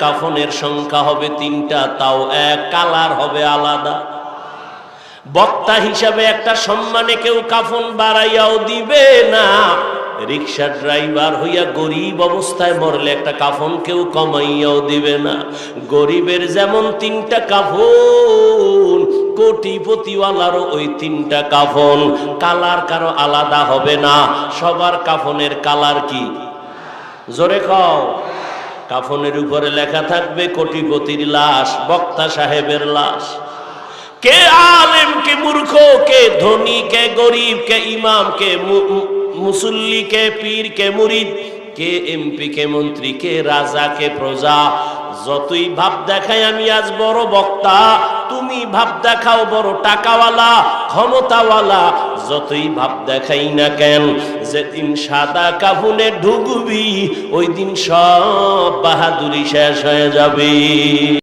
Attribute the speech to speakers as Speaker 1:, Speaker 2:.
Speaker 1: কাফনের সংখ্যা হবে ৩টা, তাও এক, কালার হবে আলাদা। বক্তা হিসাবে একটা সম্মানে কেউ কাফন বাড়াইয়াও দিবে না। রিক্সা ড্রাইভার হইয়া গরিব অবস্থায় মরলে একটা কাফন কেউ কমাইয়াও দিবে না। গরিবের যেমন ৩টা কাফন, কোটিপতিওয়ালারও ওই ৩টা কাফন। কালার কারো আলাদা হবে না। সবার কাফনের কালার কি? জোরে কও। কাফনের উপরে লেখা থাকবে কোটিপতির লাশ, বক্তা সাহেবের লাশ। কে আলেম, কে মূর্খ, কে ধনী, কে গরিব, কে ইমাম, কে মুসল্লি, কে পীর, কে মুরিদ, কে এমপি, কে মন্ত্রী, কে রাজা, কে প্রজা। যতই ভাব দেখাই আমি আজ বড় বক্তা, তুমি ভাব দেখাও বড় টাকাওয়ালা, ক্ষমতাওয়ালা, যতই ভাব দেখাই না কেন, যেদিন সাদা কাফনে ঢুকবি ওই দিন সব বাহাদুরি শেষ হয়ে যাবে।